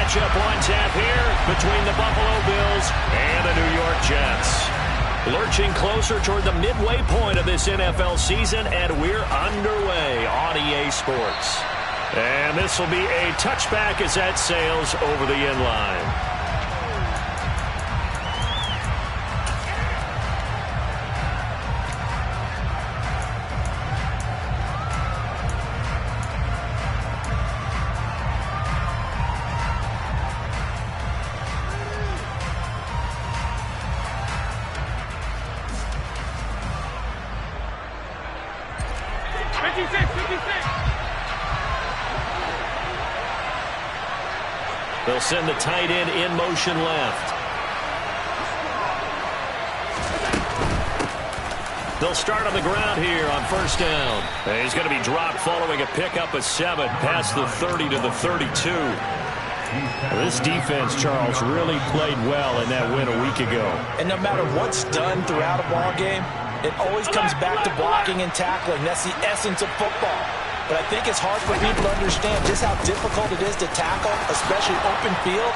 matchup on tap here between the Buffalo Bills and the New York Jets. Lurching closer toward the midway point of this NFL season, and we're underway on EA Sports. And this will be a touchback as that sails over the end line. They'll send the tight end in motion left. They'll start on the ground here on first down. And he's going to be dropped following a pickup of 7 past the 30 to the 32. This defense, Charles, really played well in that win a week ago. And no matter what's done throughout a ball game, it always comes back to blocking and tackling. That's the essence of football. But I think it's hard for people to understand just how difficult it is to tackle, especially open field.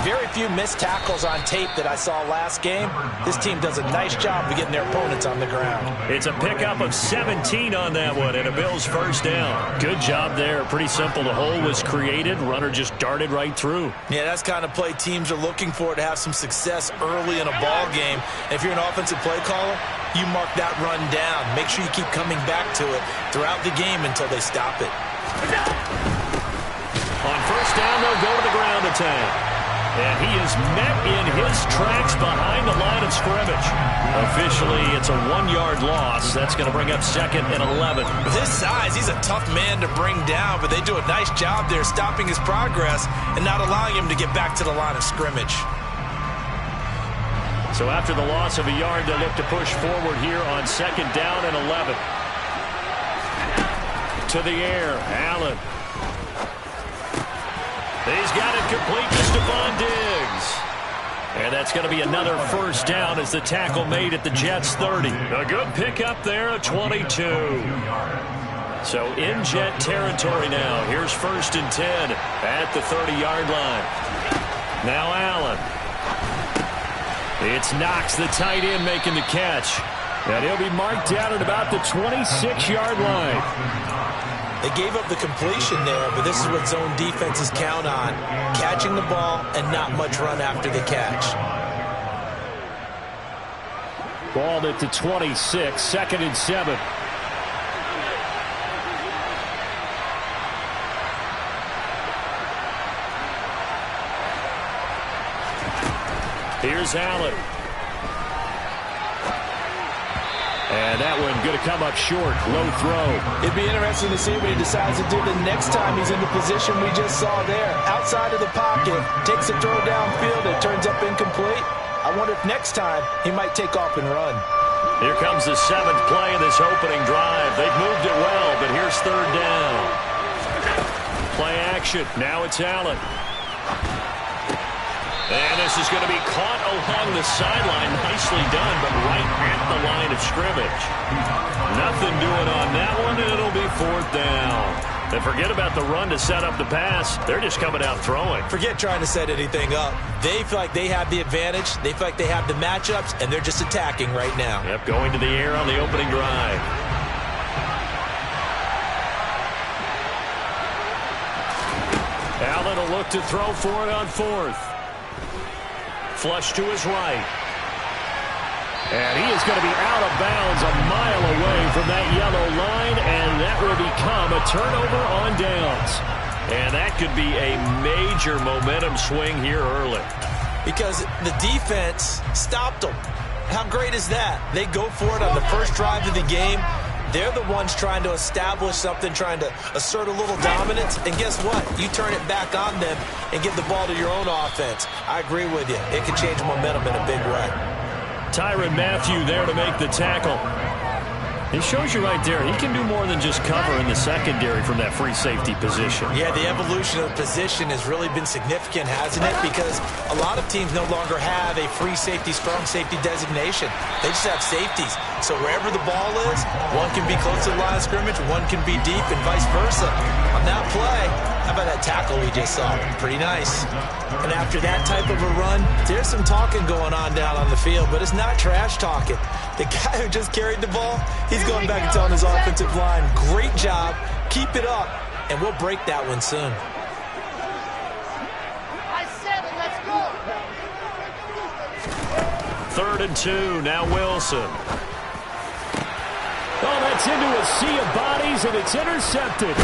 Very few missed tackles on tape that I saw last game. This team does a nice job of getting their opponents on the ground. It's a pickup of 17 on that one and a Bills first down. Good job there. Pretty simple. The hole was created. Runner just darted right through. Yeah, that's kind of play teams are looking for to have some success early in a ball game. And if you're an offensive play caller, you mark that run down. Make sure you keep coming back to it throughout the game until they stop it. On first down, they'll go to the ground attack. And he is met in his tracks behind the line of scrimmage. Officially, it's a 1-yard loss. That's going to bring up 2nd and 11. With his size, he's a tough man to bring down, but they do a nice job there stopping his progress and not allowing him to get back to the line of scrimmage. So after the loss of a yard, they'll look to push forward here on 2nd down and 11. To the air, Allen. He's got it complete to Stephon Diggs. And that's going to be another first down as the tackle made at the Jets' 30. A good pickup there at 22. So in Jet territory now. Here's 1st and 10 at the 30-yard line. Now Allen. It's Knox, the tight end, making the catch. And he'll be marked down at about the 26-yard line. They gave up the completion there, but this is what zone defenses count on. Catching the ball and not much run after the catch. Ball at the 26, 2nd and 7. Here's Allen. And that one going to come up short. Low throw. It'd be interesting to see what he decides to do the next time he's in the position we just saw there. Outside of the pocket, takes a throw downfield, it turns up incomplete. I wonder if next time he might take off and run. Here comes the 7th play of this opening drive. They've moved it well, but here's 3rd down. Play action. Now it's Allen. And this is going to be caught along the sideline. Nicely done, but right at the line of scrimmage. Nothing doing on that one, and it'll be 4th down. And forget about the run to set up the pass. They're just coming out throwing. Forget trying to set anything up. They feel like they have the advantage. They feel like they have the matchups, and they're just attacking right now. Yep, going to the air on the opening drive. Allen will look to throw for it on 4th. Flush to his right. And he is going to be out of bounds a mile away from that yellow line, and that will become a turnover on downs. And that could be a major momentum swing here early. Because the defense stopped them. How great is that? They go for it on the first drive of the game. They're the ones trying to establish something, trying to assert a little dominance. And guess what? You turn it back on them and give the ball to your own offense. I agree with you. It can change momentum in a big way. Tyrann Mathieu there to make the tackle. It shows you right there, he can do more than just cover in the secondary from that free safety position. Yeah, the evolution of the position has really been significant, hasn't it? Because a lot of teams no longer have a free safety, strong safety designation. They just have safeties. So wherever the ball is, one can be close to the line of scrimmage, one can be deep, and vice versa. On that play, how about that tackle we just saw? Pretty nice. And after that type of a run, there's some talking going on down on the field, but it's not trash talking. The guy who just carried the ball, he's going back and telling his offensive line, great job, keep it up, and we'll break that one soon. Third and 2, now Wilson. Oh, that's into a sea of bodies, and it's intercepted.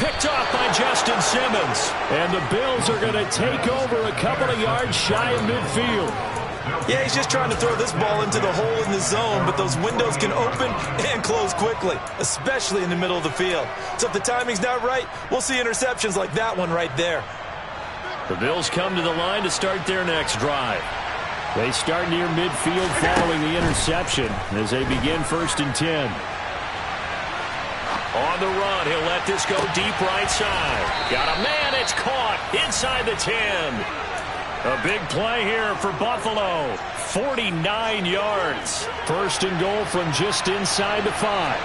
Picked off by Justin Simmons. And the Bills are going to take over a couple of yards shy of midfield. Yeah, he's just trying to throw this ball into the hole in the zone, but those windows can open and close quickly, especially in the middle of the field. So if the timing's not right, we'll see interceptions like that one right there. The Bills come to the line to start their next drive. They start near midfield following the interception as they begin 1st and 10. On the run, he'll let this go deep right side. Got a man, it's caught inside the 10. A big play here for Buffalo. 49 yards. 1st and goal from just inside the 5.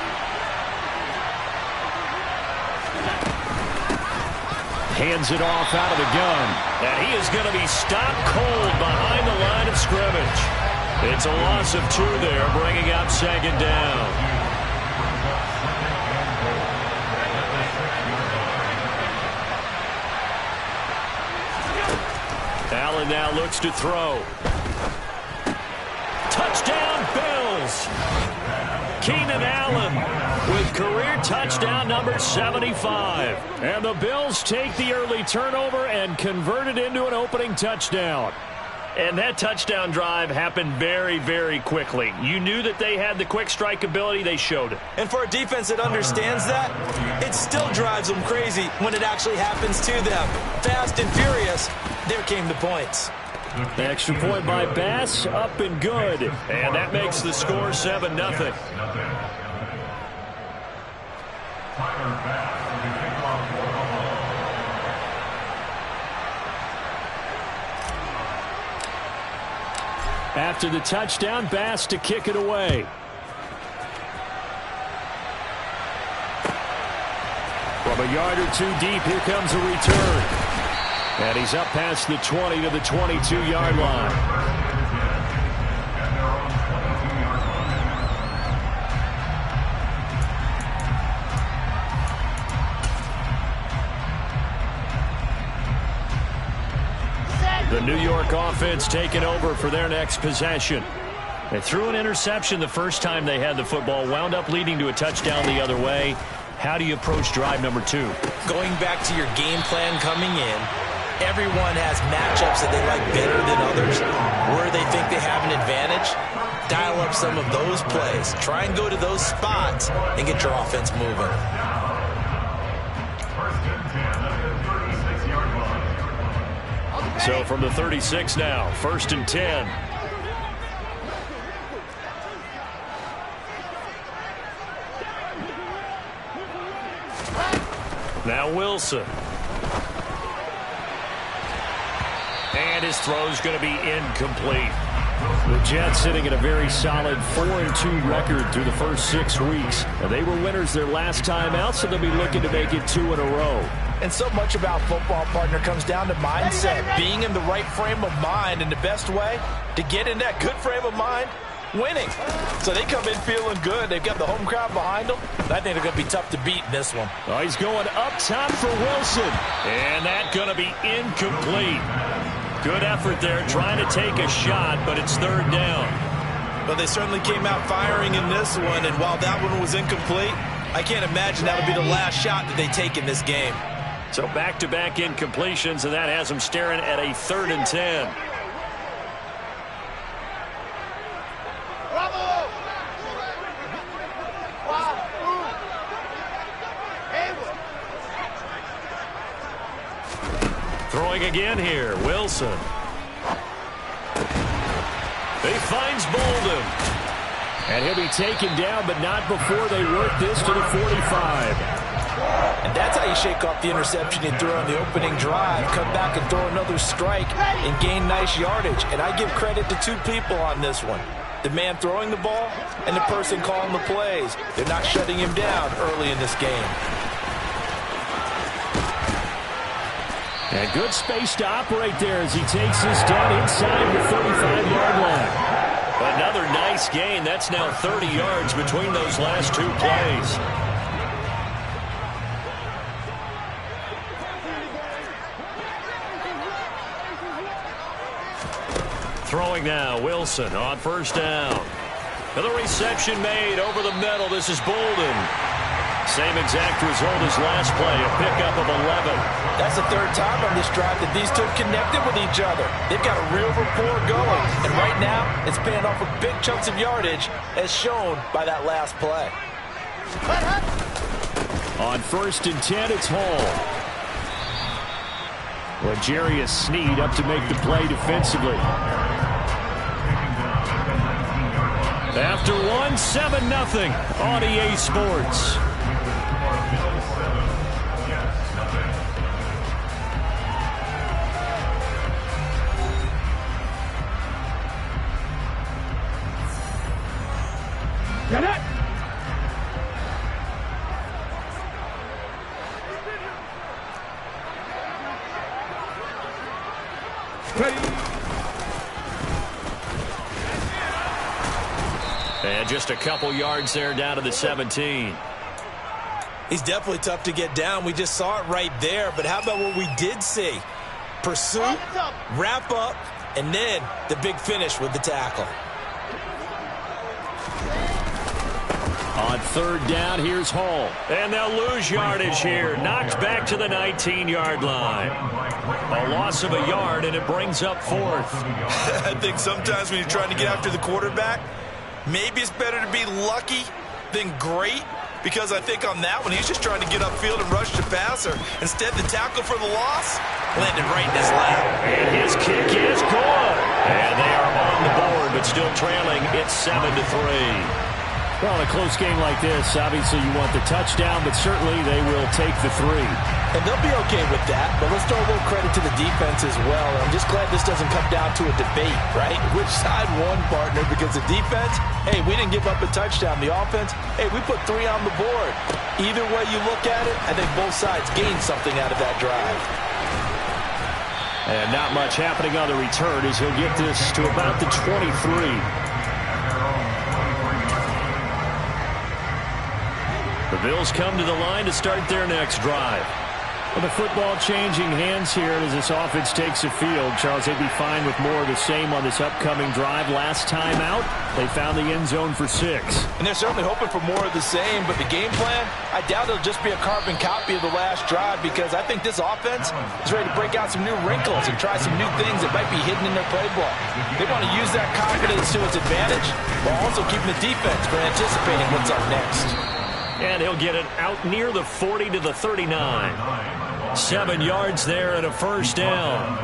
Hands it off out of the gun. And he is going to be stopped cold behind the line of scrimmage. It's a loss of 2 there, bringing up 2nd down. Allen now looks to throw. Touchdown, Bills! Keenan Allen with career touchdown number 75. And the Bills take the early turnover and convert it into an opening touchdown. And that touchdown drive happened very, very quickly. You knew that they had the quick strike ability. They showed it. And for a defense that understands that, it still drives them crazy when it actually happens to them. Fast and furious, there came the points. The extra point by Bass, up and good. And that makes the score 7-0. After the touchdown, Bass to kick it away. From a yard or 2 deep, here comes a return. And he's up past the 20 to the 22-yard line. The New York offense taking over for their next possession. They threw an interception the first time they had the football, wound up leading to a touchdown the other way. How do you approach drive number 2? Going back to your game plan coming in, everyone has matchups that they like better than others. Where they think they have an advantage, dial up some of those plays. Try and go to those spots and get your offense moving. So from the 36 now, 1st and 10. Now Wilson. And his throw's going to be incomplete. The Jets sitting at a very solid 4-2 record through the first 6 weeks. And they were winners their last time out, so they'll be looking to make it 2 in a row. And so much about football, partner, comes down to mindset. Being in the right frame of mind, and the best way to get in that good frame of mind, winning. So they come in feeling good. They've got the home crowd behind them. I think they're going to be tough to beat in this one. Oh, he's going up top for Wilson. And that's going to be incomplete. Good effort there, trying to take a shot, but it's 3rd down. But they certainly came out firing in this one, and while that one was incomplete, I can't imagine that'll be the last shot that they take in this game. So back-to-back incompletions, and that has them staring at a 3rd and 10. Throwing again here, Wilson. He finds Bolden. And he'll be taken down, but not before they work this to the 45. And that's how you shake off the interception you threw on the opening drive. Come back and throw another strike and gain nice yardage. And I give credit to 2 people on this one. the man throwing the ball and the person calling the plays. They're not shutting him down early in this game. And good space to operate there as he takes this down inside the 35-yard line. Another nice gain. That's now 30 yards between those last two plays. Throwing now, Wilson on first down. Another reception made over the middle. This is Bolden. Same exact result as last play, a pickup of 11. That's the third time on this drive that these two have connected with each other. They've got a real rapport going. And right now, it's paying off with big chunks of yardage, as shown by that last play. On 1st and 10, it's Hall. L'Jarius Sneed up to make the play defensively. After one, 7-0 on EA Sports. Get it! Ready! And just a couple yards there down to the 17. He's definitely tough to get down. We just saw it right there. But how about what we did see? Pursuit, wrap up, and then the big finish with the tackle. On 3rd down, here's Hall. And they'll lose yardage here. Knocked back to the 19-yard line. A loss of a yard, and it brings up 4th. I think sometimes when you're trying to get after the quarterback, maybe it's better to be lucky than great, because I think on that one, he's just trying to get upfield and rush the passer. Instead, the tackle for the loss landed right in his lap. And his kick is good. And they are on the board, but still trailing. It's 7-3. Well, in a close game like this, obviously you want the touchdown, but certainly they will take the 3. And they'll be okay with that, but let's throw a little credit to the defense as well. I'm just glad this doesn't come down to a debate, right? Which side won, partner? Because the defense, hey, we didn't give up a touchdown. The offense, hey, we put 3 on the board. Either way you look at it, I think both sides gained something out of that drive. And not much happening on the return as he'll get this to about the 23. The Bills come to the line to start their next drive. Well, the football changing hands here as this offense takes the field. Charles, they'd be fine with more of the same on this upcoming drive. Last time out, they found the end zone for 6. And they're certainly hoping for more of the same, but the game plan, I doubt it'll just be a carbon copy of the last drive, because I think this offense is ready to break out some new wrinkles and try some new things that might be hidden in their playbook. They want to use that confidence to its advantage while also keeping the defense from anticipating what's up next. And he'll get it out near the 40 to the 39. 7 yards there and a first down.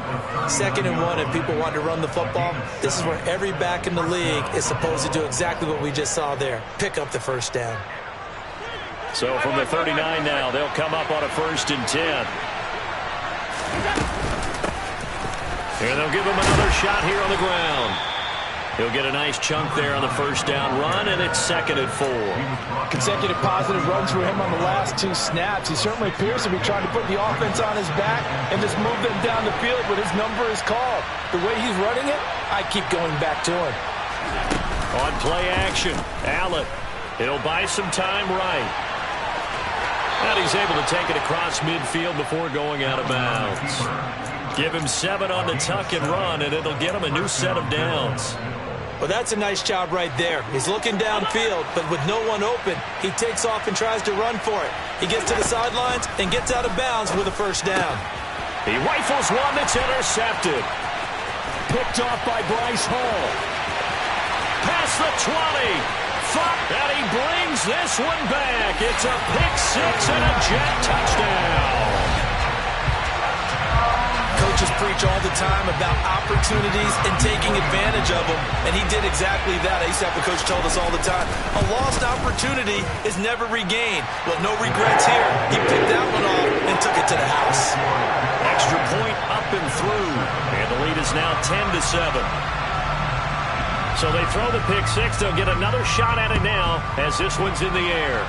2nd and 1, and people want to run the football. This is where every back in the league is supposed to do exactly what we just saw there. Pick up the first down. So from the 39 now, they'll come up on a 1st and 10. And they'll give him another shot here on the ground. He'll get a nice chunk there on the first down run, and it's 2nd and 4. Consecutive positive runs for him on the last 2 snaps. He certainly appears to be trying to put the offense on his back and just move them down the field when his number is called. The way he's running it, I keep going back to him. On play action, Allen. It'll buy some time right. And he's able to take it across midfield before going out of bounds. Give him 7 on the tuck and run, and it'll get him a new set of downs. Well, that's a nice job right there. He's looking downfield, but with no one open, he takes off and tries to run for it. He gets to the sidelines and gets out of bounds with a first down. He rifles one that's intercepted. Picked off by Bryce Hall. Past the 20. And he brings this one back. It's a pick 6 and a Jet touchdown. Coaches preach all the time about opportunities and taking advantage of them, and he did exactly that. I used to have a coach told us all the time, a lost opportunity is never regained. Well, no regrets here. He picked that one off and took it to the house. Extra point up and through, and the lead is now 10-7. So they throw the pick six. They'll get another shot at it now as this one's in the air.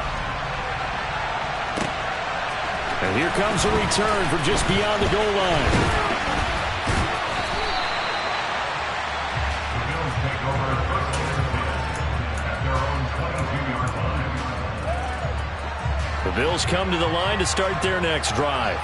And here comes a return from just beyond the goal line. The Bills come to the line to start their next drive.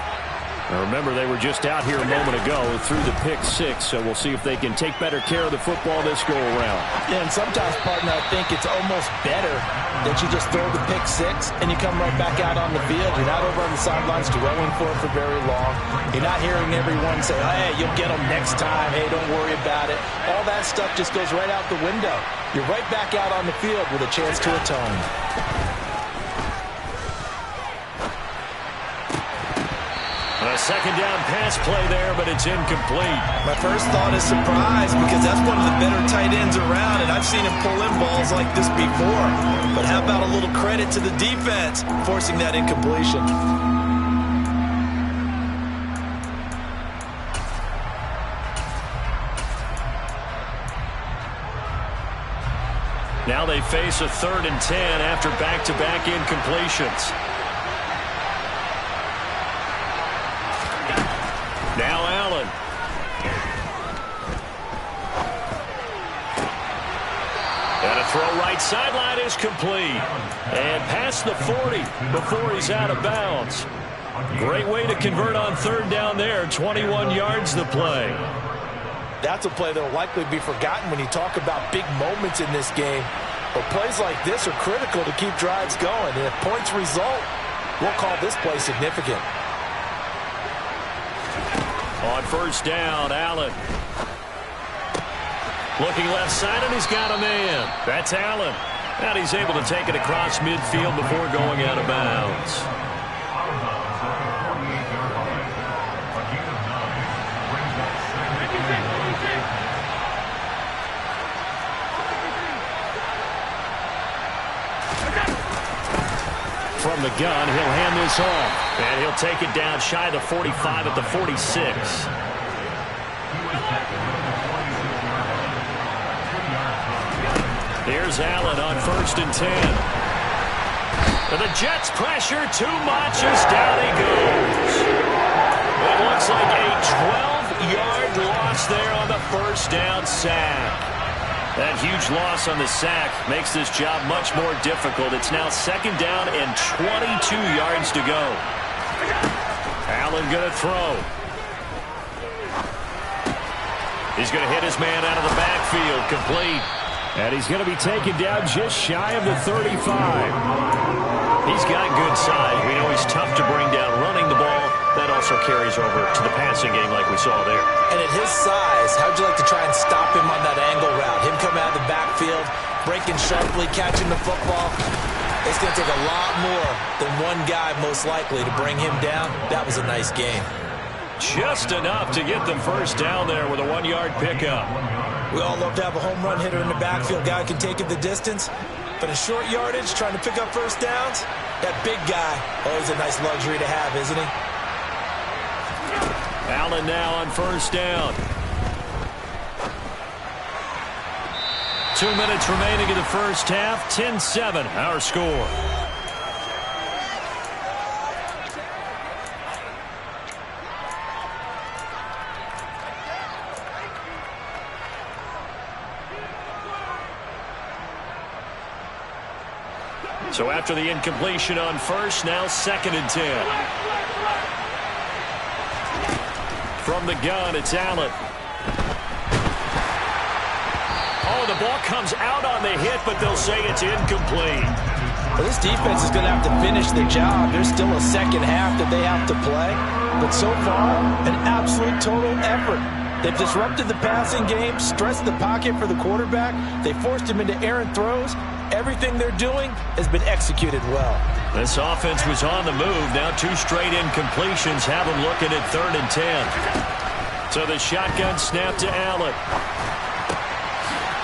Now remember, they were just out here a moment ago through the pick six, so we'll see if they can take better care of the football this go-around. Yeah, and sometimes, partner, I think it's almost better that you just throw the pick six and you come right back out on the field. You're not over on the sidelines dwelling for it for very long. You're not hearing everyone say, oh, hey, you'll get them next time. Hey, don't worry about it. All that stuff just goes right out the window. You're right back out on the field with a chance to atone. A second down pass play there, but it's incomplete. My first thought is surprise because that's one of the better tight ends around, and I've seen him pull in balls like this before. But how about a little credit to the defense forcing that incompletion? Now they face a 3rd and 10 after back-to-back incompletions. Now Allen. And a throw right sideline is complete. And past the 40 before he's out of bounds. Great way to convert on 3rd down there. 21 yards the play. That's a play that will likely be forgotten when you talk about big moments in this game. But plays like this are critical to keep drives going. And if points result, we'll call this play significant. On 1st down, Allen. Looking left side, and he's got a man. That's Allen. And he's able to take it across midfield before going out of bounds. From the gun, he'll hand this off. And he'll take it down shy of the 45 at the 46. Here's Allen on 1st and 10. And the Jets pressure too much as down he goes. It looks like a 12-yard loss there on the 1st down sack. That huge loss on the sack makes this job much more difficult. It's now 2nd down and 22 yards to go. Allen going to throw. He's going to hit his man out of the backfield, complete. And he's going to be taken down just shy of the 35. He's got good size. We know he's tough to bring down running the ball. That also carries over to the passing game like we saw there. And at his size, how'd you like to try and stop him on that angle route? Him coming out of the backfield, breaking sharply, catching the football. It's going to take a lot more than one guy most likely to bring him down. That was a nice game. Just enough to get the 1st down there with a 1-yard pickup. We all love to have a home run hitter in the backfield. Guy can take it the distance. But in short yardage, trying to pick up 1st downs, that big guy, always a nice luxury to have, isn't he? Allen now on 1st down. 2 minutes remaining in the 1st half. 10-7, our score. So after the incompletion on 1st, now 2nd and 10. From the gun, it's Allen. Oh, the ball comes out on the hit, but they'll say it's incomplete. Well, this defense is going to have to finish the job. There's still a 2nd half that they have to play. But so far, an absolute total effort. They've disrupted the passing game, stressed the pocket for the quarterback. They forced him into errant throws. Everything they're doing has been executed well. This offense was on the move. Now 2 straight incompletions have them looking at 3rd and 10. So the shotgun snap to Allen.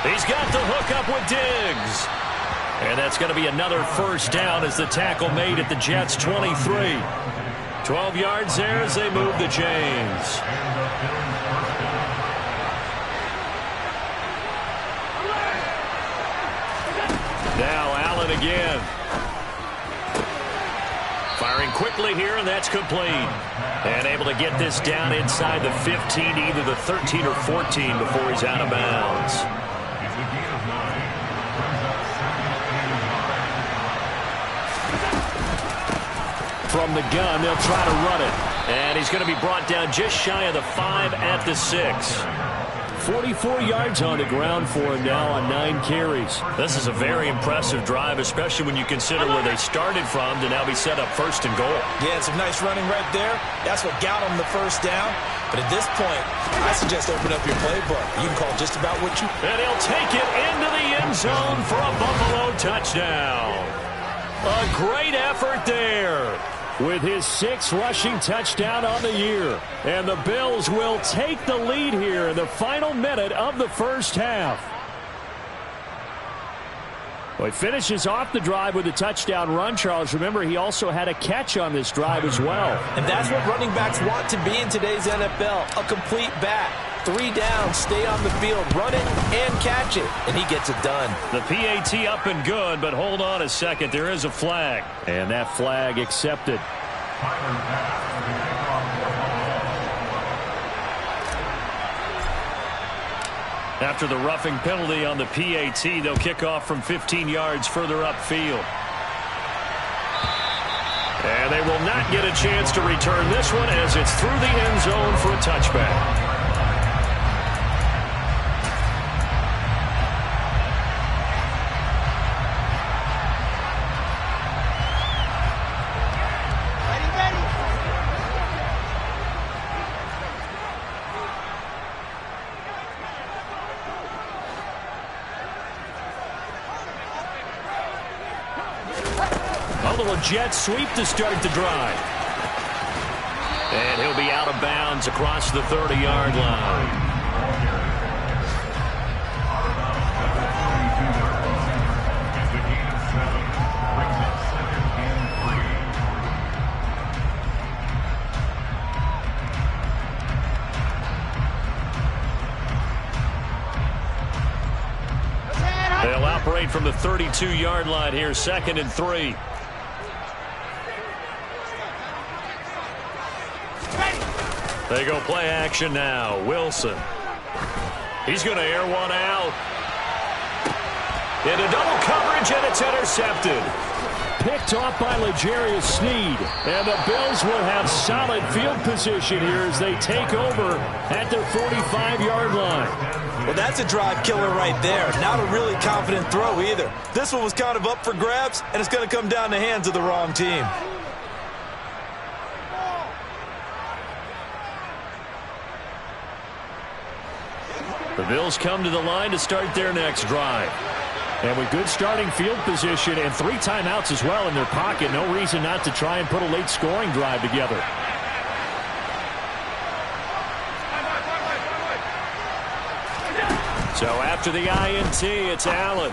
He's got the hook up with Diggs. And that's going to be another 1st down as the tackle made at the Jets' 23. 12 yards there as they move the chains. Now Allen again. Firing quickly here, and that's complete. And able to get this down inside the 15, either the 13 or 14 before he's out of bounds. From the gun, they'll try to run it. And he's going to be brought down just shy of the 5 at the 6. 44 yards on the ground for him now on 9 carries. This is a very impressive drive, especially when you consider where they started from to now be set up first and goal. Yeah, some nice running right there. That's what got him the first down. But at this point, I suggest open up your playbook. You can call just about what you... And he'll take it into the end zone for a Buffalo touchdown. A great effort there, with his 6th rushing touchdown on the year. And the Bills will take the lead here in the final minute of the first half. Well, he finishes off the drive with a touchdown run, Charles. Remember, he also had a catch on this drive as well. And that's what running backs want to be in today's NFL, a complete back. 3 down, stay on the field, run it, and catch it. And he gets it done. The PAT up and good, but hold on a second. There is a flag. And that flag accepted. After the roughing penalty on the PAT, they'll kick off from 15 yards further upfield. And they will not get a chance to return this one as it's through the end zone for a touchback. Jet sweep to start the drive. And he'll be out of bounds across the 30-yard line. They'll operate from the 32-yard line here, 2nd and 3. They go play action now. Wilson. He's going to air one out. Into double coverage, and it's intercepted. Picked off by L'Jarius Sneed. And the Bills will have solid field position here as they take over at their 45-yard line. Well, that's a drive killer right there. Not a really confident throw either. This one was kind of up for grabs, and it's going to come down the hands of the wrong team. The Bills come to the line to start their next drive. And with good starting field position and 3 timeouts as well in their pocket, no reason not to try and put a late scoring drive together. So after the INT, it's Allen.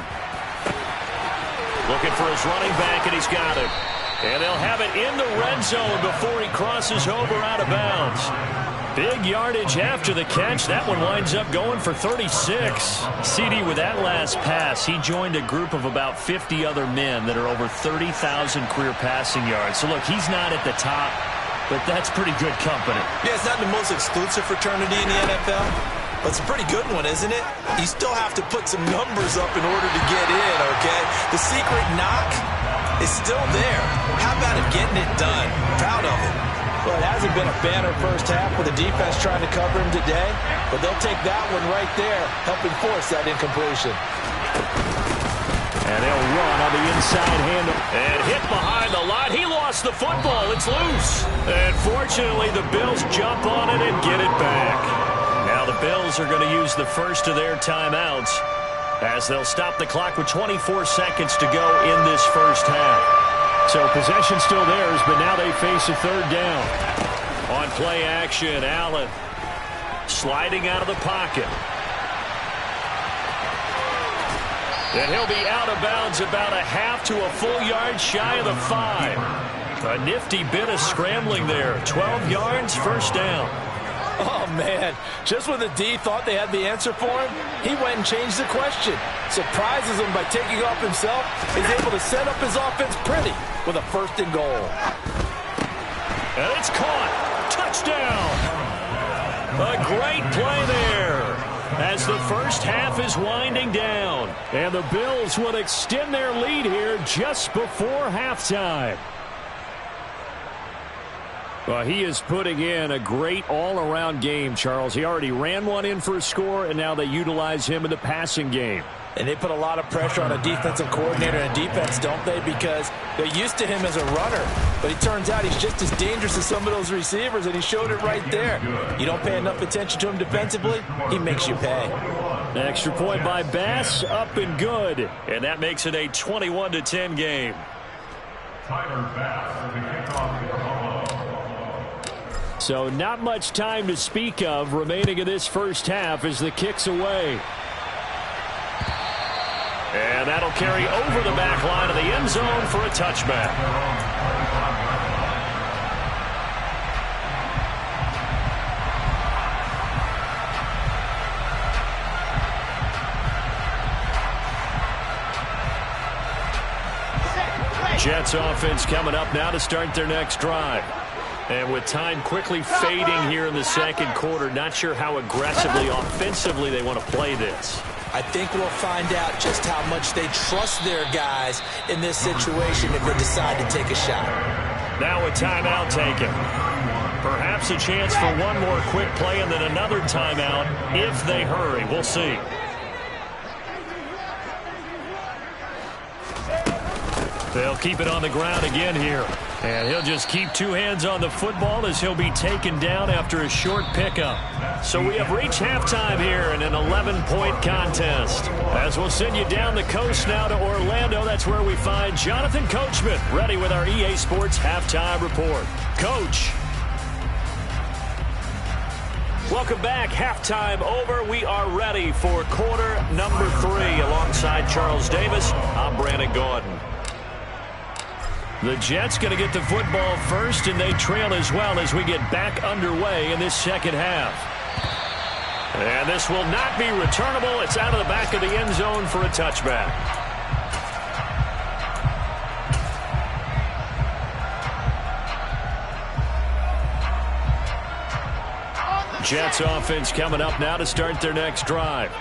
Looking for his running back, and he's got it. And they'll have it in the red zone before he crosses over out of bounds. Big yardage after the catch. That one winds up going for 36. CD, with that last pass, he joined a group of about 50 other men that are over 30,000 career passing yards. So, look, he's not at the top, but that's pretty good company. Yeah, it's not the most exclusive fraternity in the NFL, but it's a pretty good one, isn't it? You still have to put some numbers up in order to get in, okay? The secret knock is still there. How about it getting it done? Proud of it. Well, it hasn't been a banner first half with the defense trying to cover him today, but they'll take that one right there, helping force that incompletion. And they'll run on the inside handle. And hit behind the line. He lost the football. It's loose. And fortunately, the Bills jump on it and get it back. Now the Bills are going to use the first of their timeouts as they'll stop the clock with 24 seconds to go in this first half. So possession still theirs, but now they face a 3rd down. On play action, Allen sliding out of the pocket. And he'll be out of bounds about a half to a full yard shy of the 5. A nifty bit of scrambling there. 12 yards, first down. Oh, man. Just when the D thought they had the answer for him, he went and changed the question. Surprises him by taking off himself. He's able to set up his offense pretty with a 1st and goal. And it's caught. Touchdown. A great play there as the first half is winding down. And the Bills will extend their lead here just before halftime. Well, he is putting in a great all-around game, Charles. He already ran one in for a score, and now they utilize him in the passing game. And they put a lot of pressure on a defensive coordinator and defense, don't they? Because they're used to him as a runner. But it turns out he's just as dangerous as some of those receivers, and he showed it right there. You don't pay enough attention to him defensively, he makes you pay. An extra point by Bass, up and good. And that makes it a 21-10 game. Tyler Bass, the kickoff for Buffalo. So not much time to speak of remaining in this first half as the kick's away. And that'll carry over the back line of the end zone for a touchback. Jets offense coming up now to start their next drive. And with time quickly fading here in the second quarter, not sure how aggressively, offensively they want to play this. I think we'll find out just how much they trust their guys in this situation if they decide to take a shot. Now a timeout taken. Perhaps a chance for one more quick play and then another timeout if they hurry. We'll see. They'll keep it on the ground again here. And he'll just keep two hands on the football as he'll be taken down after a short pickup. So we have reached halftime here in an 11-point contest. As we'll send you down the coast now to Orlando, that's where we find Jonathan Coachman ready with our EA Sports Halftime Report. Coach. Welcome back. Halftime over. We are ready for quarter number 3. Alongside Charles Davis, I'm Brandon Gordon. The Jets going to get the football first, and they trail as well as we get back underway in this second half. And this will not be returnable. It's out of the back of the end zone for a touchback. Jets offense coming up now to start their next drive.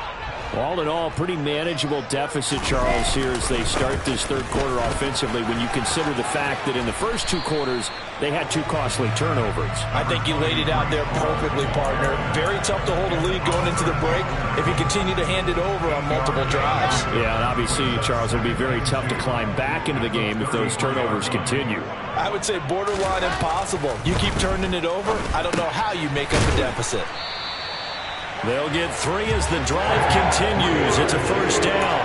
All in all, pretty manageable deficit, Charles, here as they start this third quarter offensively when you consider the fact that in the first 2 quarters, they had 2 costly turnovers. I think you laid it out there perfectly, partner. Very tough to hold a lead going into the break if you continue to hand it over on multiple drives. Yeah, and obviously, Charles, it would be very tough to climb back into the game if those turnovers continue. I would say borderline impossible. You keep turning it over, I don't know how you make up a deficit. They'll get 3 as the drive continues. It's a first down.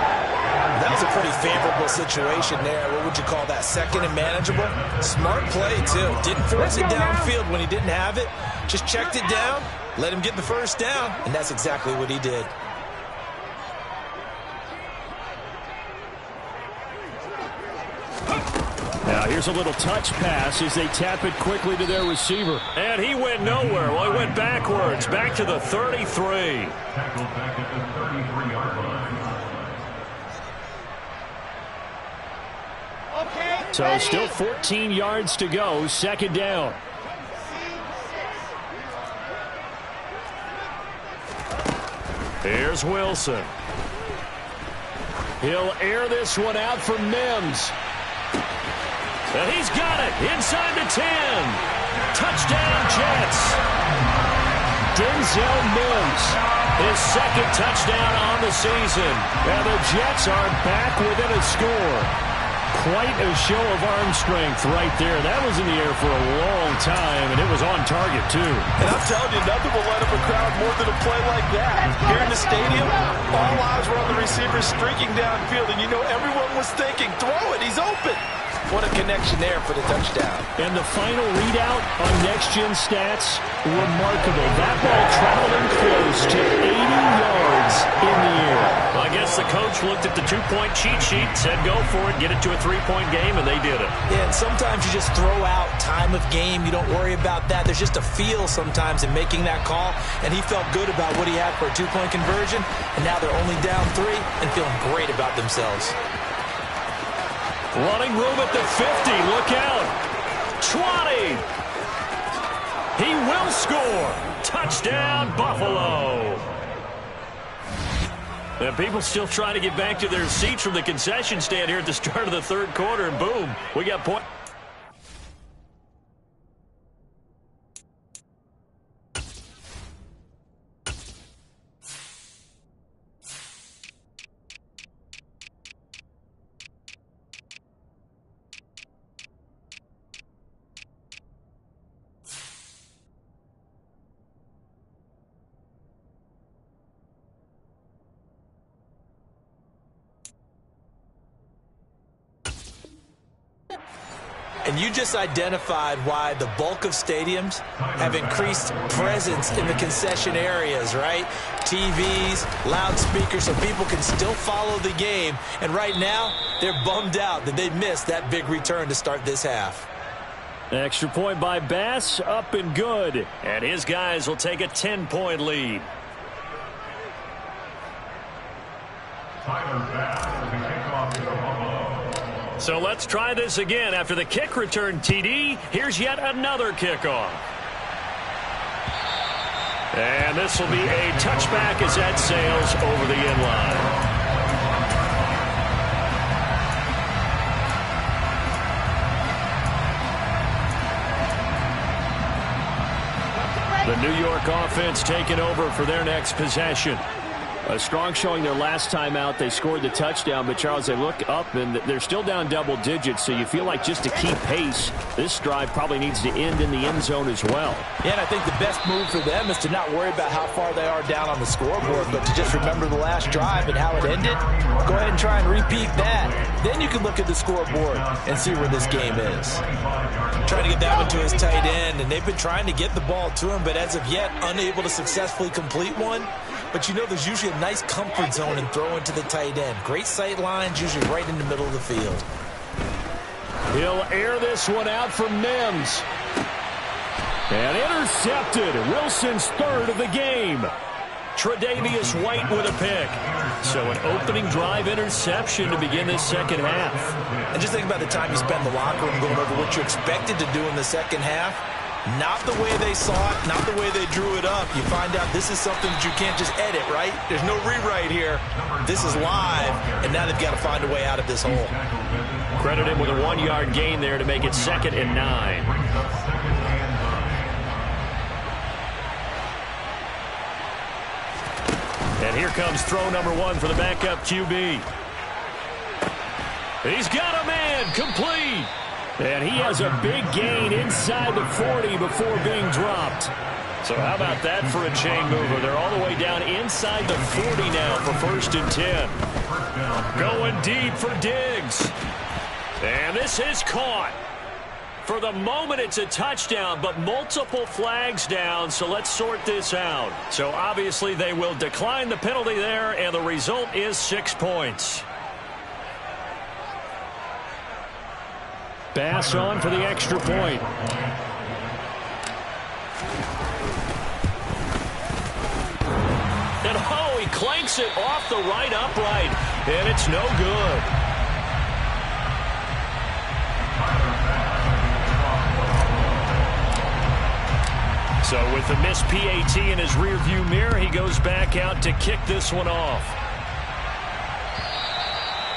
That was a pretty favorable situation there. What would you call that? Second and manageable? Smart play, too. Didn't force it downfield when he didn't have it. Just checked it down, let him get the first down, and that's exactly what he did. Now here's a little touch pass as they tap it quickly to their receiver. And he went nowhere. Well, he went backwards, back to the 33. Tackled back at the 33-yard line. So still 14 yards to go, second down. Here's Wilson. He'll air this one out for Mims. And he's got it inside the 10. Touchdown, Jets. Denzel Mims, his second touchdown on the season. And the Jets are back within a score. Quite a show of arm strength right there. That was in the air for a long time, and it was on target, too. And I'm telling you, nothing will light up a crowd more than a play like that. Here in the stadium, all eyes were on the receiver streaking downfield, and you know everyone was thinking, throw it, he's open. What a connection there for the touchdown. And the final readout on next-gen stats, remarkable. That ball traveling close to 80 yards in the air. Again, guess the coach looked at the two-point cheat sheet, said go for it, get it to a three-point game, and they did it. Yeah, and sometimes you just throw out time of game. You don't worry about that. There's just a feel sometimes in making that call, and he felt good about what he had for a two-point conversion, and now they're only down 3 and feeling great about themselves. Running room at the 50. Look out. 20. He will score. Touchdown, Buffalo. And people still trying to get back to their seats from the concession stand here at the start of the third quarter, and boom, we got point. And you just identified why the bulk of stadiums have increased presence in the concession areas, right? TVs, loudspeakers, so people can still follow the game. And right now, they're bummed out that they missed that big return to start this half. Extra point by Bass, up and good. And his guys will take a 10-point lead. Tyler Bass with the kickoff to Buffalo. So let's try this again. After the kick return TD, here's yet another kickoff. And this will be a touchback as that sails over the end line. The New York offense taking over for their next possession. A strong showing their last time out. They scored the touchdown, but, Charles, they look up, and they're still down double digits, so you feel like just to keep pace, this drive probably needs to end in the end zone as well. Yeah, and I think the best move for them is to not worry about how far they are down on the scoreboard, but to just remember the last drive and how it ended. Go ahead and try and repeat that. Then you can look at the scoreboard and see where this game is. Trying to get that one to his tight end, and they've been trying to get the ball to him, but as of yet, unable to successfully complete one. But you know there's usually a nice comfort zone in throwing to the tight end. Great sight lines, usually right in the middle of the field. He'll air this one out for Mims. And intercepted. Wilson's third of the game. Tre'Davious White with a pick. So an opening drive interception to begin this second half. And just think about the time you spend in the locker room going over what you expected to do in the second half. Not the way they saw it, not the way they drew it up. You find out this is something that you can't just edit, right? There's no rewrite here. This is live, and now they've got to find a way out of this hole. Credit him with a 1-yard gain there to make it 2nd and 9. And here comes throw number 1 for the backup QB. He's got a man, complete. And he has a big gain inside the 40 before being dropped. So how about that for a chain mover? They're all the way down inside the 40 now for 1st and 10. Going deep for Diggs. And this is caught. For the moment, it's a touchdown, but multiple flags down, so let's sort this out. So obviously they will decline the penalty there, and the result is 6 points. Bass on for the extra point. And oh, he clanks it off the right upright, and it's no good. So with the missed PAT in his rearview mirror, he goes back out to kick this one off.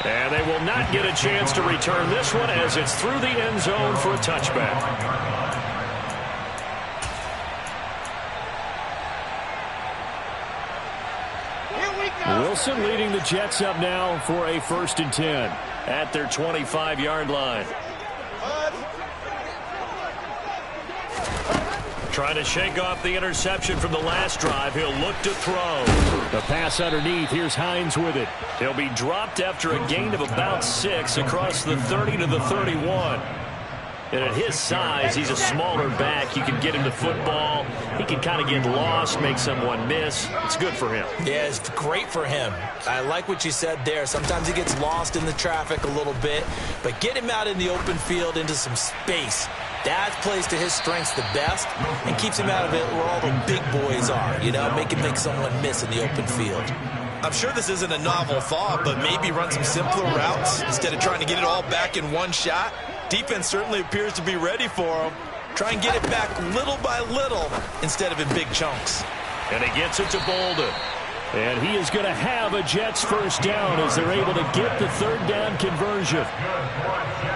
And they will not get a chance to return this one as it's through the end zone for a touchback. Wilson leading the Jets up now for a 1st and 10 at their 25-yard line. Trying to shake off the interception from the last drive. He'll look to throw. The pass underneath. Here's Hines with it. He'll be dropped after a gain of about 6 across the 30 to the 31. And at his size, he's a smaller back. You can get him the football. He can kind of get lost, make someone miss. It's good for him. Yeah, it's great for him. I like what you said there. Sometimes he gets lost in the traffic a little bit, but get him out in the open field into some space. That plays to his strengths the best and keeps him out of it where all the big boys are, you know, make someone miss in the open field. I'm sure this isn't a novel thought, but maybe run some simpler routes instead of trying to get it all back in one shot. Defense certainly appears to be ready for him. Try and get it back little by little instead of in big chunks. And he gets it to Bolden. And he is going to have a Jets first down as they're able to get the third down conversion.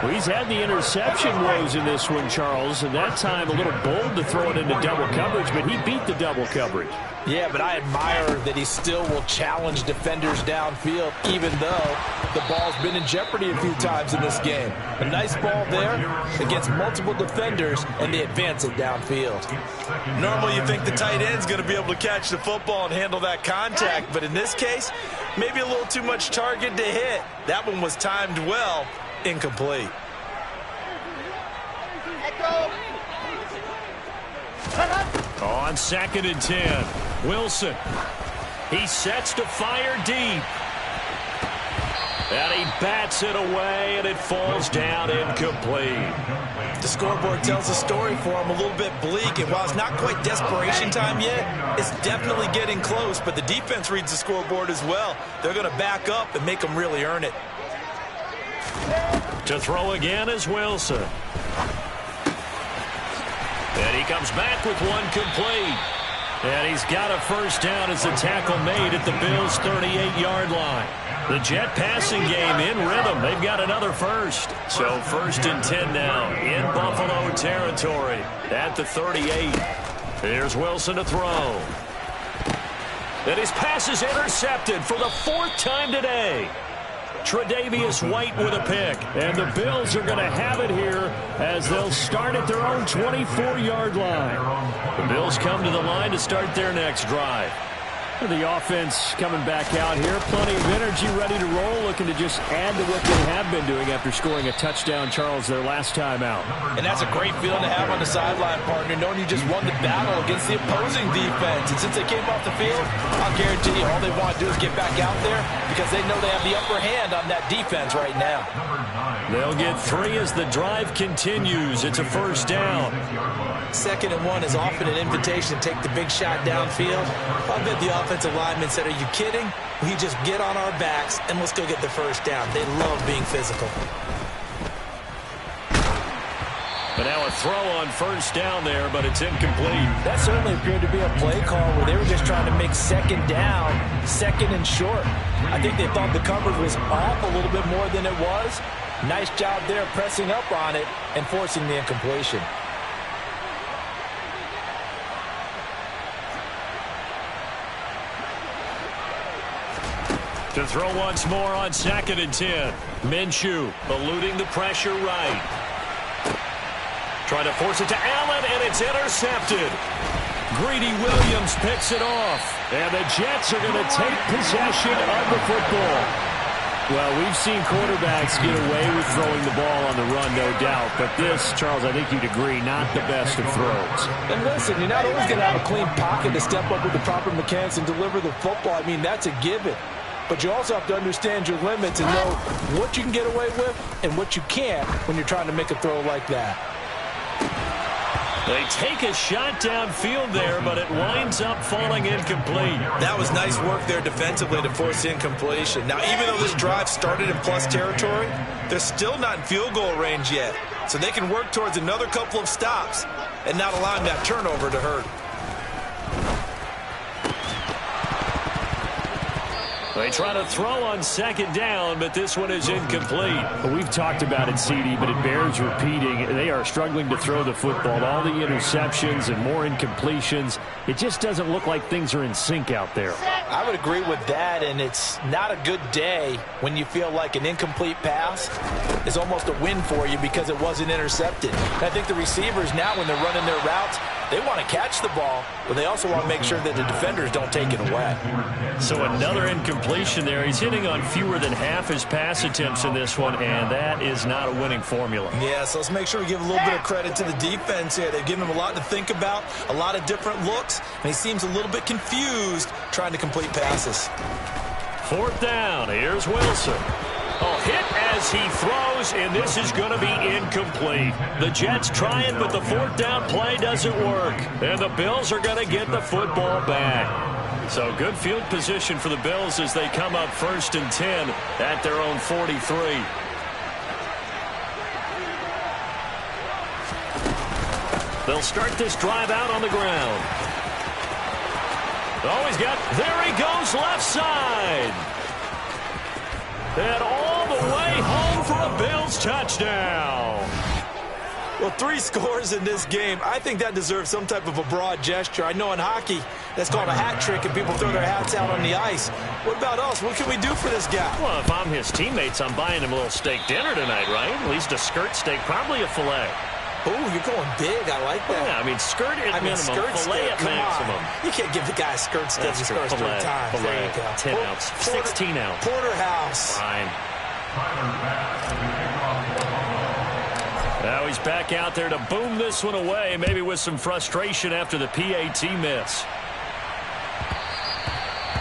Well, he's had the interception woes in this one, Charles, and that time a little bold to throw it into double coverage, but he beat the double coverage. Yeah, but I admire that he still will challenge defenders downfield, even though the ball's been in jeopardy a few times in this game. A nice ball there against multiple defenders, and they advance it downfield. Normally you think the tight end's going to be able to catch the football and handle that contact, but in this case, maybe a little too much target to hit. That one was timed well, incomplete. On 2nd and 10, Wilson. He sets to fire deep. And he bats it away, and it falls down incomplete. The scoreboard tells a story for him, a little bit bleak, and while it's not quite desperation time yet, it's definitely getting close, but the defense reads the scoreboard as well. They're going to back up and make them really earn it. To throw again is Wilson. And he comes back with one complete. And he's got a first down as the tackle made at the Bills' 38-yard line. The Jet passing game in rhythm. They've got another first. So 1st and 10 now in Buffalo territory at the 38. Here's Wilson to throw. And his pass is intercepted for the 4th time today. Tre'Davious White with a pick. And the Bills are going to have it here as they'll start at their own 24-yard line. The Bills come to the line to start their next drive. The offense coming back out here. Plenty of energy, ready to roll, looking to just add to what they have been doing after scoring a touchdown, Charles, their last time out. And that's a great feeling to have on the sideline, partner, knowing you just won the battle against the opposing defense. And since they came off the field, I'll guarantee you all they want to do is get back out there because they know they have the upper hand on that defense right now. They'll get 3 as the drive continues. It's a first down. 2nd and 1 is often an invitation to take the big shot downfield. I bet the offensive lineman said, are you kidding? We just get on our backs and let's go get the first down. They love being physical. But now a throw on first down there, but it's incomplete. That certainly appeared to be a play call where they were just trying to make 2nd down, 2nd and short. I think they thought the coverage was off a little bit more than it was. Nice job there pressing up on it and forcing the incompletion. To throw once more on 2nd and 10. Minshew eluding the pressure right. Trying to force it to Allen, and it's intercepted. Greedy Williams picks it off. And the Jets are going to take possession of the football. Well, we've seen quarterbacks get away with throwing the ball on the run, no doubt. But this, Charles, I think you'd agree, not the best of throws. And listen, you're not always going to have a clean pocket to step up with the proper mechanics and deliver the football. I mean, that's a given. But you also have to understand your limits and know what you can get away with and what you can't when you're trying to make a throw like that. They take a shot downfield there, but it winds up falling incomplete. That was nice work there defensively to force incompletion. Now, even though this drive started in plus territory, they're still not in field goal range yet. So they can work towards another couple of stops and not allowing that turnover to hurt. They try to throw on 2nd down, but this one is incomplete. Well, we've talked about it, CD, but it bears repeating. They are struggling to throw the football. All the interceptions and more incompletions. It just doesn't look like things are in sync out there. I would agree with that, and it's not a good day when you feel like an incomplete pass is almost a win for you because it wasn't intercepted. And I think the receivers now, when they're running their routes, they want to catch the ball, but they also want to make sure that the defenders don't take it away. So another incomplete completion there. He's hitting on fewer than half his pass attempts in this one, and that is not a winning formula. Yeah, so let's make sure we give a little bit of credit to the defense here. They've given him a lot to think about, a lot of different looks, and he seems a little bit confused trying to complete passes. 4th down. Here's Wilson. Oh, hit as he throws, and this is going to be incomplete. The Jets trying, but the 4th down play doesn't work. And the Bills are going to get the football back. So good field position for the Bills as they come up 1st and 10 at their own 43. They'll start this drive out on the ground. Oh, he's got, there he goes, left side. And all the way home for a Bills touchdown. Well, 3 scores in this game. I think that deserves some type of a broad gesture. I know in hockey, that's called a hat trick, and people throw their hats out on the ice. What about us? What can we do for this guy? Well, if I'm his teammates, I'm buying him a little steak dinner tonight, right? At least a skirt steak, probably a filet. Oh, you're going big. I like that. Yeah, I mean, skirt at minimum, skirt filet steak, at maximum. You can't give the guy a skirt steak his first 3 times. Filet, There you go. 10 ounce, 16 ounce. Porterhouse. Fine. Now he's back out there to boom this one away, maybe with some frustration after the PAT miss.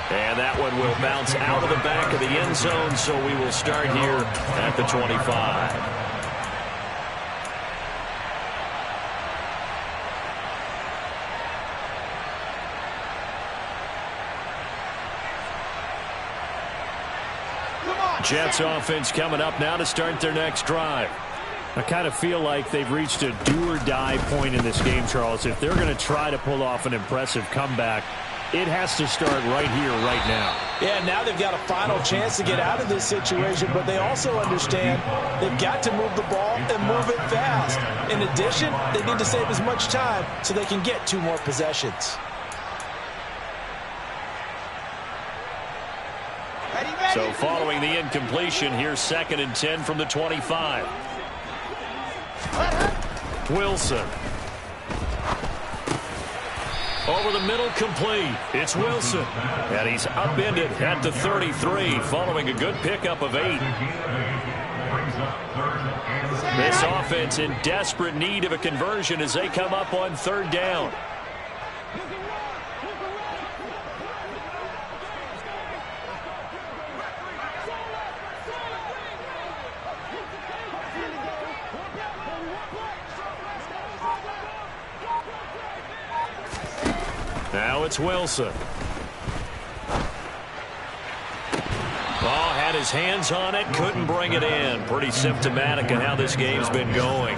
And that one will bounce out of the back of the end zone, so we will start here at the 25. Jets offense coming up now to start their next drive. I kind of feel like they've reached a do-or-die point in this game, Charles. If they're going to try to pull off an impressive comeback, it has to start right here, right now. Yeah, now they've got a final chance to get out of this situation, but they also understand they've got to move the ball and move it fast. In addition, they need to save as much time so they can get 2 more possessions. So following the incompletion, here's 2nd and 10 from the 25. Wilson. Over the middle, complete. It's Wilson. And he's upended at the 33 following a good pickup of 8. This offense in desperate need of a conversion as they come up on 3rd down. Now it's Wilson. Oh, had his hands on it, couldn't bring it in. Pretty symptomatic of how this game's been going.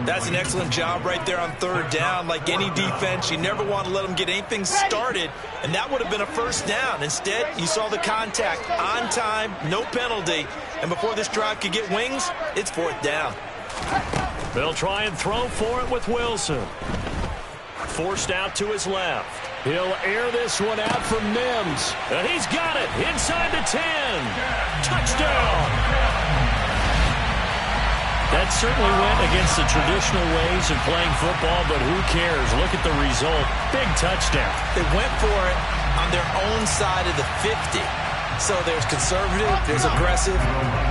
That's an excellent job right there on 3rd down. Like any defense, you never want to let them get anything started, and that would have been a 1st down. Instead, you saw the contact on time, no penalty, and before this drive could get wings, it's 4th down. They'll try and throw for it with Wilson. Forced out to his left. He'll air this one out from Mims. And he's got it inside the 10. Touchdown. That certainly went against the traditional ways of playing football, but who cares? Look at the result. Big touchdown. They went for it on their own side of the 50. So there's conservative, there's aggressive,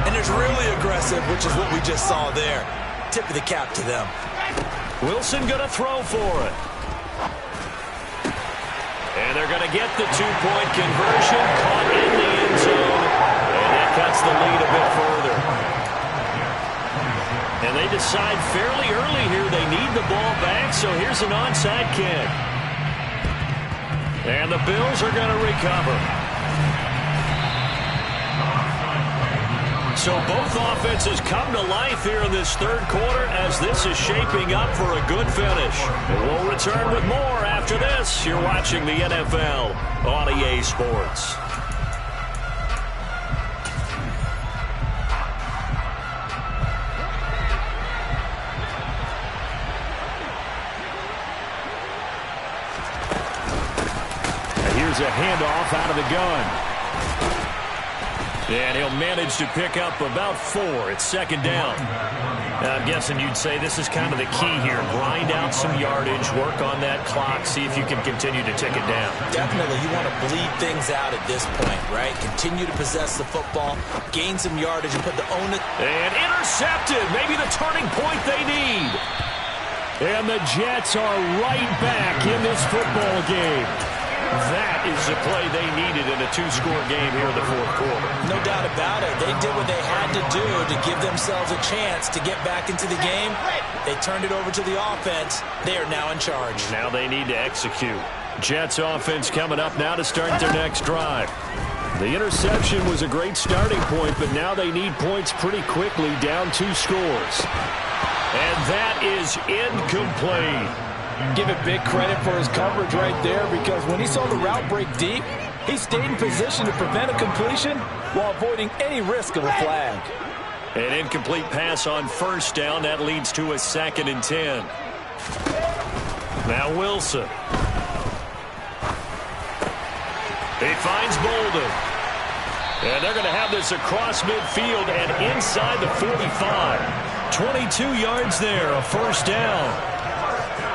and there's really aggressive, which is what we just saw there. Tip of the cap to them. Wilson going to throw for it. And they're going to get the 2-point conversion, caught in the end zone, and that cuts the lead a bit further. And they decide fairly early here they need the ball back, so here's an onside kick. And the Bills are going to recover. So both offenses come to life here in this 3rd quarter as this is shaping up for a good finish. We'll return with more after this. You're watching the NFL on EA Sports. Here's a handoff out of the gun. And he'll manage to pick up about 4. It's second down. Now, I'm guessing you'd say this is kind of the key here. Grind out some yardage, work on that clock, see if you can continue to tick it down. Definitely. You want to bleed things out at this point, right? Continue to possess the football, gain some yardage, and put the onus. And intercepted. Maybe the turning point they need. And the Jets are right back in this football game. That is the play they needed in a 2-score game here in the fourth quarter. No doubt about it. They did what they had to do to give themselves a chance to get back into the game. They turned it over to the offense. They are now in charge. Now they need to execute. Jets offense coming up now to start their next drive. The interception was a great starting point, but now they need points pretty quickly, down 2 scores. And that is incomplete. Give it big credit for his coverage right there, because when he saw the route break deep, he stayed in position to prevent a completion while avoiding any risk of a flag. An incomplete pass on first down. That leads to a 2nd and 10. Now Wilson. He finds Bolden. And they're going to have this across midfield and inside the 45. 22 yards there, a first down.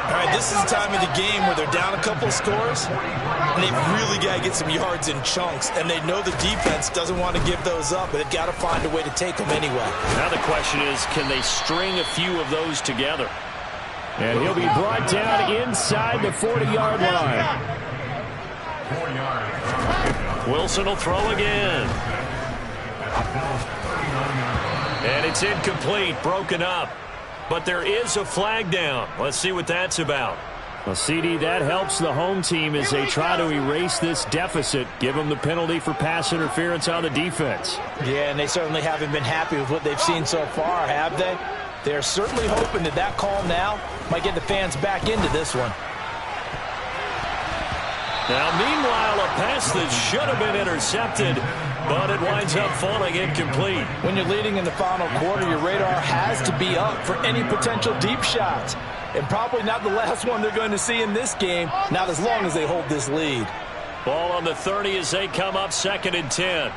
All right, this is the time of the game where they're down a couple of scores, and they've really got to get some yards in chunks, and they know the defense doesn't want to give those up, but they've got to find a way to take them anyway. Now the question is, can they string a few of those together? And he'll be brought down inside the 40-yard line. 4 yards. Wilson will throw again. And it's incomplete, broken up. But there is a flag down. Let's see what that's about. Well, CD, that helps the home team as they try to erase this deficit, give them the penalty for pass interference on the defense. Yeah, and they certainly haven't been happy with what they've seen so far, have they? They're certainly hoping that that call now might get the fans back into this one. Now, meanwhile, a pass that should have been intercepted, but it winds up falling incomplete. When you're leading in the final quarter, your radar has to be up for any potential deep shots. And probably not the last one they're going to see in this game, not as long as they hold this lead. Ball on the 30 as they come up 2nd and 10.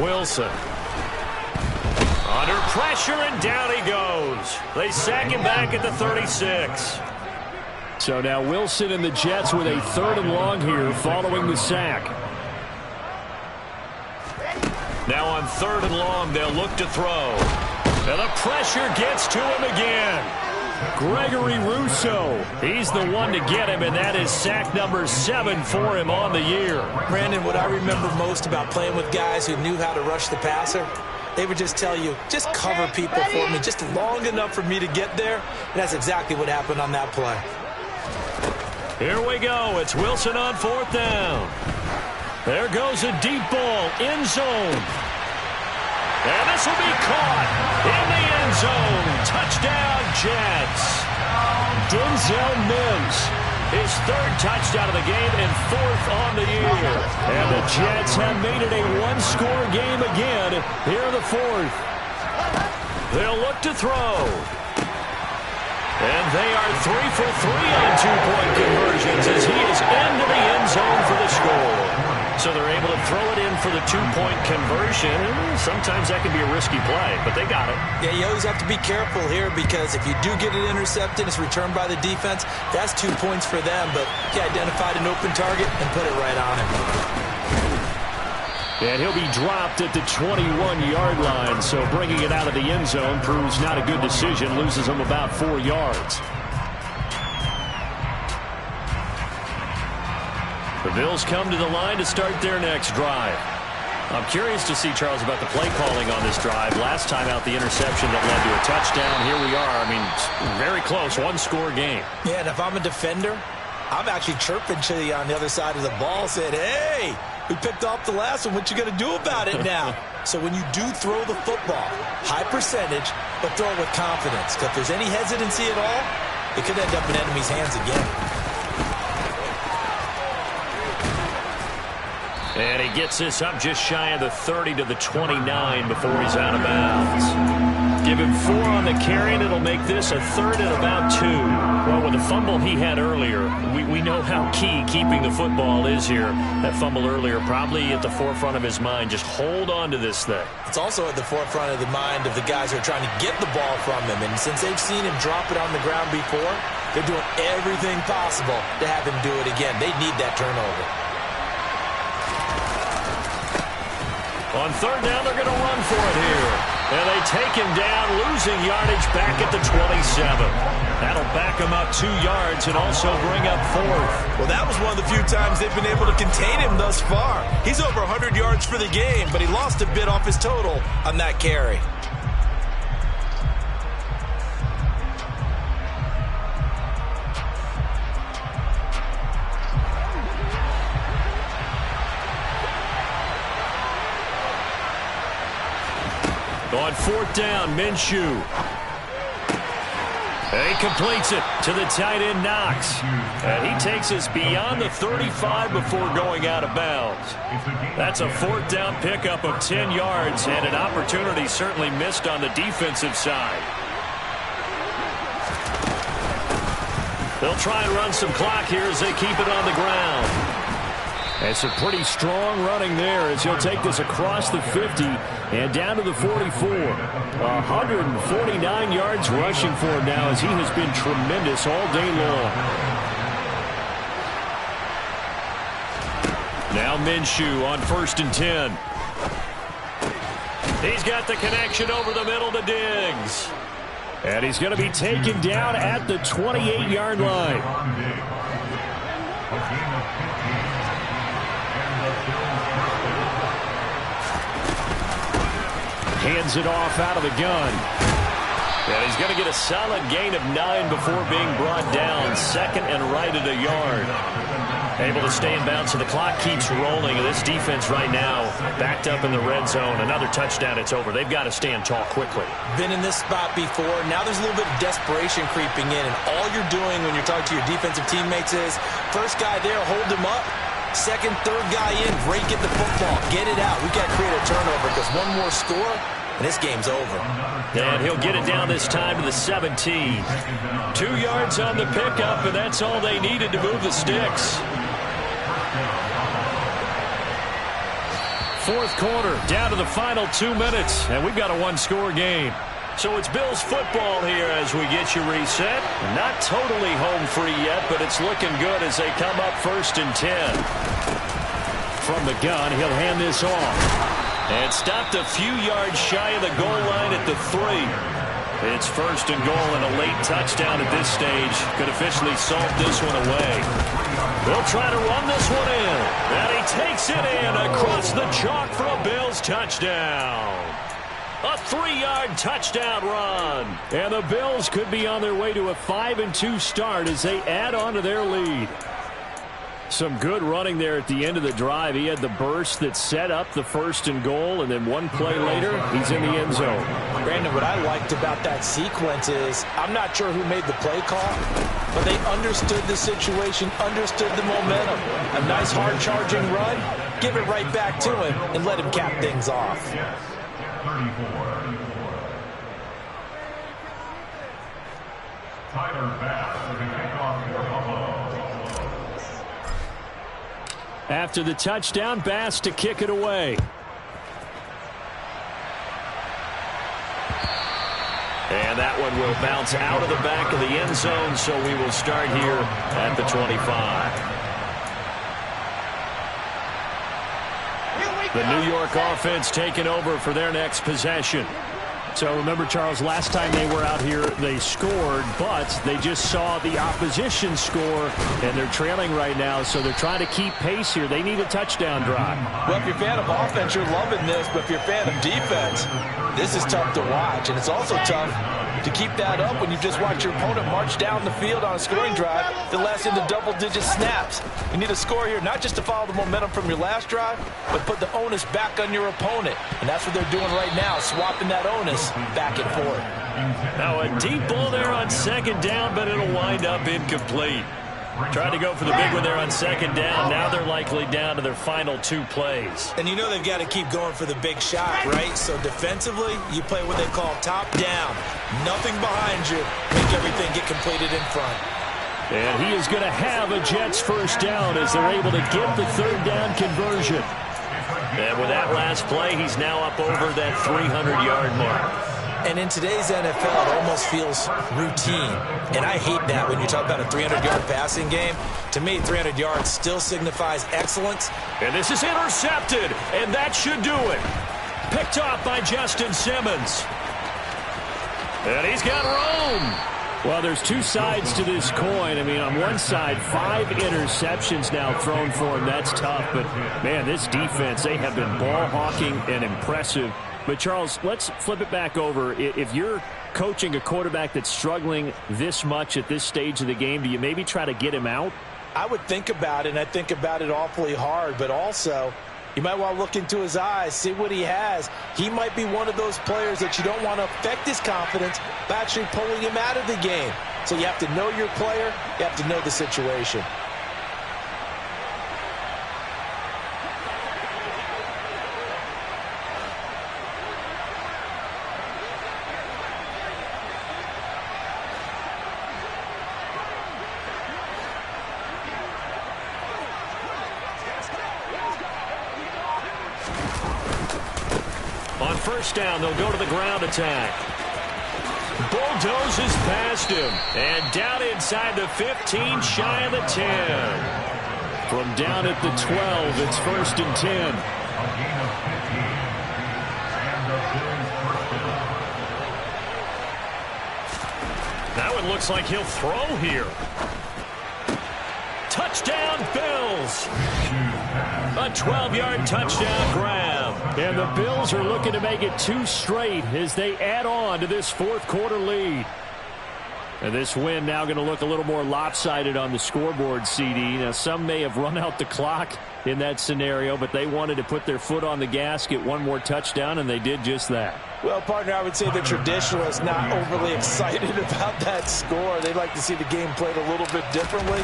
Wilson. Under pressure, and down he goes. They sack him back at the 36. So now Wilson and the Jets with a 3rd and long here following the sack. Now on 3rd and long, they'll look to throw. And the pressure gets to him again. Gregory Rousseau, he's the one to get him, and that is sack number 7 for him on the year. Brandon, what I remember most about playing with guys who knew how to rush the passer, they would just tell you, just cover people for me, just long enough for me to get there. And that's exactly what happened on that play. Here we go. It's Wilson on 4th down. There goes a deep ball, end zone. And this will be caught in the end zone. Touchdown, Jets. Denzel Mims, his 3rd touchdown of the game and 4th on the year. And the Jets have made it a 1-score game again here in the 4th. They'll look to throw. And they are 3 for 3 on 2-point conversions as he is into the end zone for the score. So they're able to throw it in for the 2-point conversion. Sometimes that can be a risky play, but they got it. Yeah, you always have to be careful here, because if you do get it intercepted, it's returned by the defense. That's 2 points for them, but he identified an open target and put it right on him. And he'll be dropped at the 21-yard line, so bringing it out of the end zone proves not a good decision, loses him about 4 yards. The Bills come to the line to start their next drive. I'm curious to see, Charles, about the play calling on this drive. Last time out, the interception that led to a touchdown. Here we are. I mean, very close, 1-score game. Yeah, and if I'm a defender, I'm actually chirping to you on the other side of the ball, saying, hey, we picked off the last one. What you going to do about it now? So when you do throw the football, high percentage, but throw it with confidence. Because if there's any hesitancy at all, it could end up in enemy's hands again. And he gets this up just shy of the 30 to the 29 before he's out of bounds. Give him 4 on the carry, and it'll make this a 3rd and about 2. Well, with the fumble he had earlier, we know how key keeping the football is here. That fumble earlier probably at the forefront of his mind. Just hold on to this thing. It's also at the forefront of the mind of the guys who are trying to get the ball from him. And since they've seen him drop it on the ground before, they're doing everything possible to have him do it again. They need that turnover. On 3rd down, they're going to run for it here. And they take him down, losing yardage back at the 27. That'll back him up 2 yards and also bring up 4th. Well, that was one of the few times they've been able to contain him thus far. He's over 100 yards for the game, but he lost a bit off his total on that carry. On 4th down, Minshew. And he completes it to the tight end, Knox. And he takes us beyond the 35 before going out of bounds. That's a 4th down pickup of 10 yards and an opportunity certainly missed on the defensive side. They'll try and run some clock here as they keep it on the ground. And some pretty strong running there as he'll take this across the 50 and down to the 44. 149 yards rushing for him now as he has been tremendous all day long. Now Minshew on 1st and 10. He's got the connection over the middle to Diggs. And he's going to be taken down at the 28-yard line. Hands it off out of the gun. And he's going to get a solid gain of 9 before being brought down. 2nd and right at a yard. Able to stay in bounds, so the clock keeps rolling. And this defense right now backed up in the red zone. Another touchdown, it's over. They've got to stand tall quickly. Been in this spot before. Now there's a little bit of desperation creeping in. And all you're doing when you're talking to your defensive teammates is, first guy there, hold him up. 2nd, 3rd guy in, break it the football. Get it out. We've got to create a turnover because one more score, and this game's over. And he'll get it down this time to the 17. 2 yards on the pickup, and that's all they needed to move the sticks. 4th quarter, down to the final 2 minutes, and we've got a 1-score game. So it's Bills football here as we get you reset. Not totally home free yet, but it's looking good as they come up 1st and 10. From the gun, he'll hand this off. And stopped a few yards shy of the goal line at the 3. It's 1st and goal and a late touchdown at this stage. Could officially salt this one away. They'll try to run this one in. And he takes it in across the chalk for a Bills touchdown. A 3-yard touchdown run. And the Bills could be on their way to a 5-2 start as they add on to their lead. Some good running there at the end of the drive. He had the burst that set up the 1st and goal, and then one play later, he's in the end zone. Brandon, what I liked about that sequence is, I'm not sure who made the play call, but they understood the situation, understood the momentum. A nice hard-charging run, give it right back to him, and let him cap things off. 34. Tyler Bass with a kickoff for Buffalo. After the touchdown, Bass to kick it away. And that one will bounce out of the back of the end zone, so we will start here at the 25. The New York offense taking over for their next possession. So remember, Charles, last time they were out here, they scored, but they just saw the opposition score, and they're trailing right now, so they're trying to keep pace here. They need a touchdown drive. Well, if you're a fan of offense, you're loving this, but if you're a fan of defense, this is tough to watch, and it's also tough to keep that up when you just watch your opponent march down the field on a scoring drive that lasts into double-digit snaps. You need a score here, not just to follow the momentum from your last drive, but put the onus back on your opponent. And that's what they're doing right now, swapping that onus back and forth. Now a deep ball there on 2nd down, but it'll wind up incomplete. Tried to go for the big one there on second down. Now they're likely down to their final 2 plays. And you know they've got to keep going for the big shot, right? So defensively, you play what they call top down. Nothing behind you. Make everything get completed in front. And he is going to have a Jets first down as they're able to get the third down conversion. And with that last play, he's now up over that 300-yard mark. And in today's NFL, it almost feels routine. And I hate that when you talk about a 300-yard passing game. To me, 300 yards still signifies excellence. And this is intercepted, and that should do it. Picked off by Justin Simmons. And he's got room. Well, there's 2 sides to this coin. I mean, on one side, 5 interceptions now thrown for him. That's tough. But, man, this defense, they have been ball hawking and impressive. But, Charles, let's flip it back over. If you're coaching a quarterback that's struggling this much at this stage of the game, do you maybe try to get him out? I would think about it, and I think about it awfully hard. But also, you might want to look into his eyes, see what he has. He might be one of those players that you don't want to affect his confidence by actually pulling him out of the game. So you have to know your player. You have to know the situation. On first down, they'll go to the ground attack. Bulldozes past him. And down inside the 15, shy of the 10. From down at the 12, it's 1st and 10. A gain of 15. And the Bills first down. That one looks like he'll throw here. Touchdown, Bills. A 12-yard touchdown grab. And the Bills are looking to make it 2 straight as they add on to this 4th quarter lead. And this win now going to look a little more lopsided on the scoreboard, CD. Now, some may have run out the clock in that scenario, but they wanted to put their foot on the gas, get one more touchdown, and they did just that. Well, partner, I would say the traditionalists not overly excited about that score. They'd like to see the game played a little bit differently.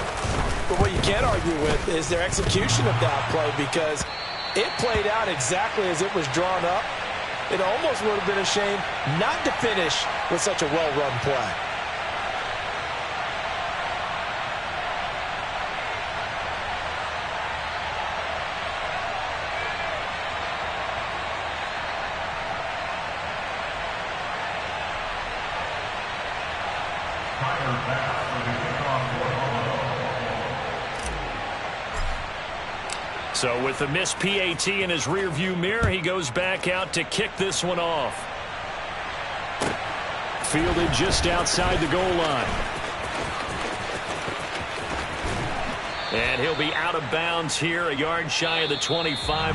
But what you can't argue with is their execution of that play, because it played out exactly as it was drawn up. It almost would have been a shame not to finish with such a well-run play. So with the missed PAT in his rearview mirror, he goes back out to kick this one off. Fielded just outside the goal line. And he'll be out of bounds here, a yard shy of the 25 of the